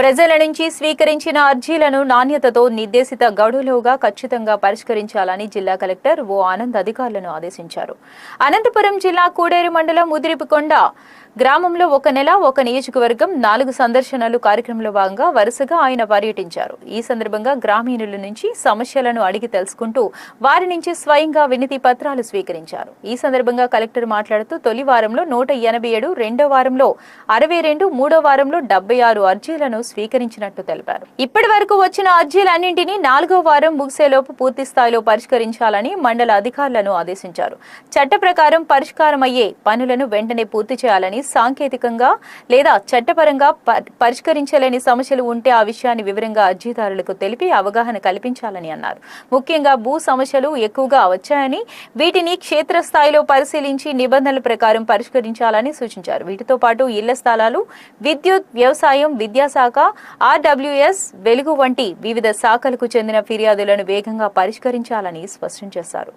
ప్రజల నుంచి స్వీకరించిన అర్జీలను నాణ్యతతో నిర్దేశిత గడువులోగా ఖచ్చితంగా పరిష్కరించాలని జిల్లా కలెక్టర్ ఓ ఆనంద్ అధికారులను ఆదేశించారు. అనంతపురం జిల్లా కూడేరు మండలం ముదిరిపికొండ గ్రామంలో ఒక నెల ఒక నియోజకవర్గం 4 సందర్శనలు కార్యక్రమంలో భాగంగా వరుసగా ఆయన పర్యటించారు. ఈ సందర్భంగా గ్రామీణుల నుంచి సమస్యలను అడిగి తెలుసుకుంటూ వారి నుంచి స్వయంగా వినతి పత్రాలు స్వీకరించారు. ఈ సందర్భంగా కలెక్టర్ మాట్లాడుతూ తొలి వారంలో 187, రెండో వారంలో 62, మూడో వారంలో 76 అర్జీలను స్వీకరించినట్టు తెలిపారు. ఇప్పటి వరకు వచ్చిన అర్జీలన్నింటినీ 4వ వారం ముగిసేలోపు పూర్తి స్థాయిలో పరిష్కరించాలని మండల అధికారులను ఆదేశించారు. చట్ట ప్రకారం పరిష్కారమయ్యే పనులను వెంటనే పూర్తి చేయాలని, సాంకేతికంగా లేదా చట్టపరంగా పరిష్కరించలేని సమస్యలు ఉంటే ఆ విషయాన్ని వివరంగా అర్జీదారులకు తెలిపి అవగాహన కల్పించాలని అన్నారు. ముఖ్యంగా భూ సమస్యలు ఎక్కువగా వచ్చాయని, వీటిని క్షేత్రస్థాయిలో పరిశీలించి నిబంధనల ప్రకారం పరిష్కరించాలని సూచించారు. వీటితో పాటు ఇళ్ల స్థలాలు, విద్యుత్, వ్యవసాయం, విద్యాశాఖ, ఆర్డబ్ల్యూఎస్, వెలుగు వంటి వివిధ శాఖలకు చెందిన ఫిర్యాదులను వేగంగా పరిష్కరించాలని స్పష్టం చేశారు.